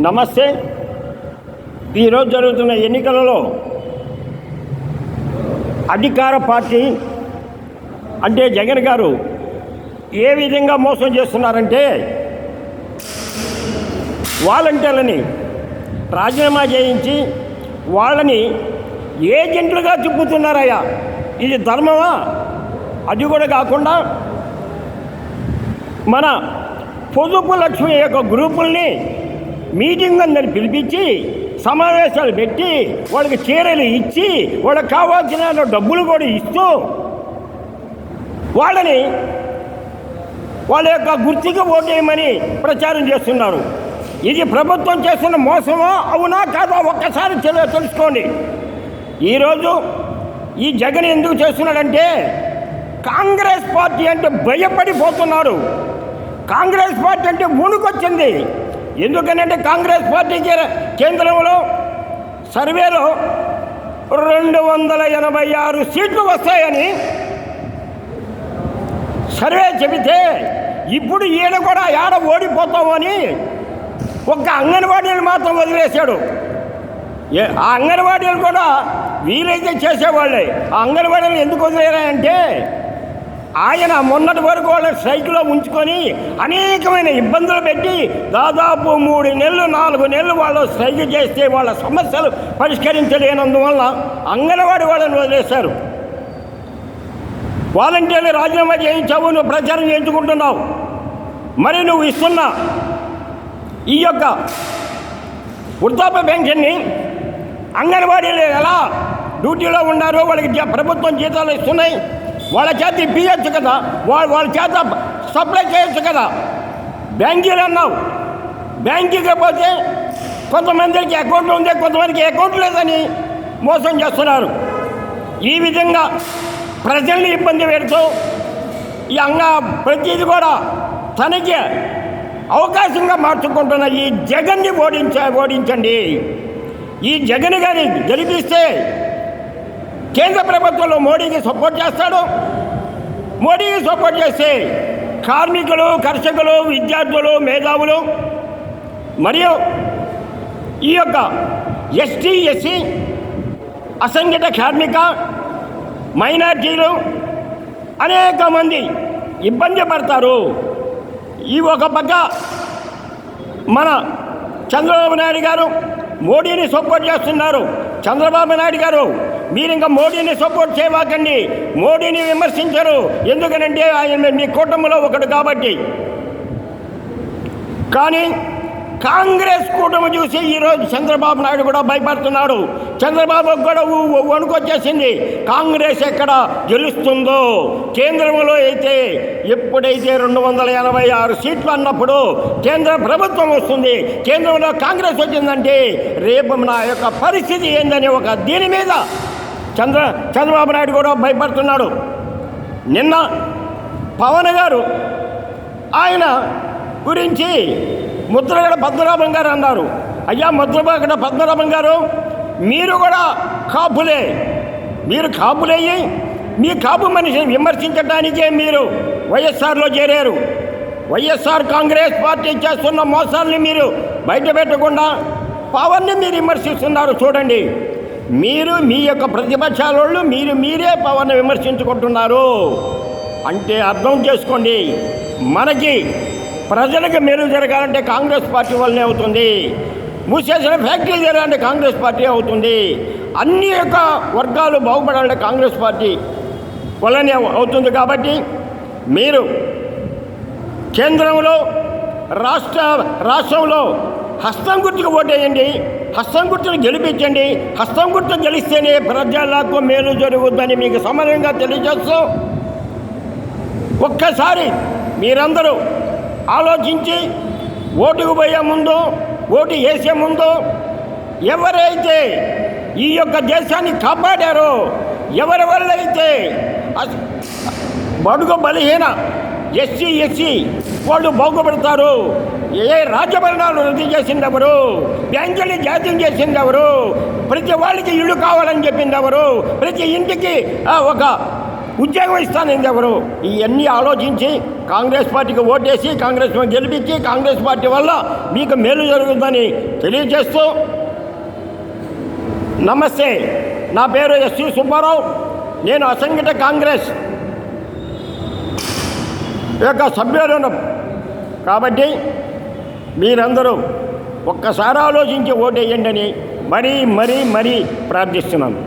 నమస్తే. ఈరోజు జరుగుతున్న ఎన్నికలలో అధికార పార్టీ అంటే జగన్ గారు ఏ విధంగా మోసం చేస్తున్నారంటే, వాలంటీర్లని రాజీనామా చేయించి వాళ్ళని ఏజెంట్లుగా తిప్పుతున్నారయ్యా. ఇది ధర్మమా? అది కూడా కాకుండా మన పొదుపు లక్ష్మి యొక్క గ్రూపుల్ని మీటింగ్ అందరిని పిలిపించి సమావేశాలు పెట్టి వాళ్ళకి చీరలు ఇచ్చి వాళ్ళకి కావాల్సిన డబ్బులు కూడా ఇస్తూ వాళ్ళని వాళ్ళ యొక్క గుర్తుకి ఓటేయమని ప్రచారం చేస్తున్నారు. ఇది ప్రభుత్వం చేస్తున్న మోసమా అవునా కాదా ఒక్కసారి తెలుసుకోండి. ఈరోజు ఈ జగన్ ఎందుకు చేస్తున్నాడంటే, కాంగ్రెస్ పార్టీ అంటే భయపడిపోతున్నారు. కాంగ్రెస్ పార్టీ అంటే వణుకొచ్చింది. ఎందుకనంటే కాంగ్రెస్ పార్టీకి కేంద్రంలో సర్వేలో 286 సీట్లు వస్తాయని సర్వే చెబితే, ఇప్పుడు ఈయన కూడా ఏడ ఓడిపోతామని ఒక్క అంగన్వాడీలు మాత్రం వదిలేశాడు. ఆ అంగన్వాడీలు కూడా వీలైతే చేసేవాళ్ళే. ఆ అంగన్వాడీలు ఎందుకు వదిలేరంటే, ఆయన మొన్నటి వరకు వాళ్ళ స్ట్రైక్లో ఉంచుకొని అనేకమైన ఇబ్బందులు పెట్టి దాదాపు 3 నెలలు 4 నెలలు వాళ్ళు స్ట్రైక్ చేస్తే వాళ్ళ సమస్యలు పరిష్కరించలేనందువల్ల అంగన్వాడీ వాళ్ళని వదిలేశారు. వాలంటీర్లు రాజీనామా చేయించావు, నువ్వు ప్రచారం చేయించుకుంటున్నావు. మరి నువ్వు ఇస్తున్న ఈ యొక్క వృద్ధాప్య పెన్షన్ని అంగన్వాడీలు ఎలా డ్యూటీలో ఉన్నారో వాళ్ళకి ప్రభుత్వం జీతాలు ఇస్తున్నాయి, వాళ్ళ చేత ఇప్పించచ్చు కదా, వాళ్ళ చేత సప్లై చేయొచ్చు కదా. బ్యాంకీలు అన్నావు, బ్యాంకీకి పోతే కొంతమందికి అకౌంట్ ఉంది, కొంతమందికి అకౌంట్ లేదని మోసం చేస్తున్నారు. ఈ విధంగా ప్రజల్ని ఇబ్బంది పెడుతూ ఈ ప్రతిది కూడా తనకి అవకాశంగా మార్చుకుంటున్న ఈ జగన్ని ఓడించండి. ఈ జగన్ గారిని గెలిపిస్తే కేంద్ర ప్రభుత్వంలో మోడీకి సపోర్ట్ చేస్తాడు. మోడీకి సపోర్ట్ చేస్తే కార్మికులు, కర్షకులు, విద్యార్థులు, మేధావులు మరియు ఈ యొక్క ఎస్టీ, ఎస్సీ, అసంఘటిత కార్మిక, మైనార్టీలు అనేక మంది ఇబ్బంది పడతారు. ఈ ఒక పక్క మన చంద్రబాబు నాయుడు గారు మోడీని సపోర్ట్ చేస్తున్నారు. చంద్రబాబు నాయుడు గారు, మీరు ఇంకా మోడీని సపోర్ట్ చేయవాకండి, మోడీని విమర్శించరు. ఎందుకనంటే ఆయన మీ కూటమిలో ఒకడు కాబట్టి. కానీ కాంగ్రెస్ కూటమి చూసి ఈరోజు చంద్రబాబు నాయుడు కూడా భయపడుతున్నాడు. చంద్రబాబు కూడా వణుకొచ్చేసింది. కాంగ్రెస్ ఎక్కడ గెలుస్తుందో, కేంద్రంలో అయితే ఎప్పుడైతే 286 సీట్లు అన్నప్పుడు కేంద్ర ప్రభుత్వం వస్తుంది, కేంద్రంలో కాంగ్రెస్ వచ్చిందంటే రేపు నా యొక్క పరిస్థితి ఏందని ఒక దీని మీద చంద్రబాబు నాయుడు కూడా భయపడుతున్నాడు. నిన్న పవన్ గారు ఆయన గురించి ముద్రగడ పద్మనాభం గారు అన్నారు. అయ్యా ముద్రగడ పద్మనాభం గారు, మీరు కూడా కాపులే, మీరు కాపులయ్యి మీ కాపు మనిషిని విమర్శించడానికే మీరు వైఎస్ఆర్లో చేరారు. వైఎస్ఆర్ కాంగ్రెస్ పార్టీ చేస్తున్న మోసాలని మీరు బయట పెట్టకుండా పవన్ని మీరు విమర్శిస్తున్నారు. చూడండి, మీరు మీ యొక్క ప్రతిపక్షాలు మీరే పవన్ విమర్శించుకుంటున్నారు అంటే అర్థం చేసుకోండి. మనకి ప్రజలకు మేలు జరగాలంటే కాంగ్రెస్ పార్టీ వల్లనే అవుతుంది. మూసేసిన ఫ్యాక్టరీ జరగాలంటే కాంగ్రెస్ పార్టీ అవుతుంది. అన్ని యొక్క వర్గాలు బాగుపడాలంటే కాంగ్రెస్ పార్టీ వల్లనే అవుతుంది. కాబట్టి మీరు కేంద్రంలో రాష్ట్రంలో హస్తం గుర్తుకు ఓటేయండి, హస్తం గుర్తును గెలిపించండి. హస్తం గుర్తు గెలిస్తేనే ప్రజలకు మేలు జరుగుతుందని మీకు సమన్వయంగా తెలియజేస్తూ, ఒక్కసారి మీరందరూ ఆలోచించి ఓటుకు పోయే ముందు, ఓటు వేసే ముందు ఎవరైతే ఈ యొక్క దేశాన్ని కాపాడారో, ఎవరి వల్ల అయితే బడుగు బలహీన ఎస్సీ వాళ్ళు బాగుపడతారు. ఏ రాజ్యభరణాలు రద్దు చేసింది ఎవరు, బ్యాంకుల్ని జాతీయం చేసింది ఎవరు, ప్రతి వాళ్ళకి ఇల్లు కావాలని చెప్పింది ఎవరు, ప్రతి ఇంటికి ఒక ఉద్యోగం ఇస్తానంది ఎవరు? ఇవన్నీ ఆలోచించి కాంగ్రెస్ పార్టీకి ఓటేసి కాంగ్రెస్ గెలిపించి కాంగ్రెస్ పార్టీ వల్ల మీకు మేలు జరుగుతుందని తెలియజేస్తూ నమస్తే. నా పేరు ఎస్వి సుబ్బారావు. నేను అసంఘటిత కాంగ్రెస్ యొక్క సభ్యులను కాబట్టి మీరందరూ ఒక్కసారి ఆలోచించి ఓటేయండి అని మరీ ప్రార్థిస్తున్నాను.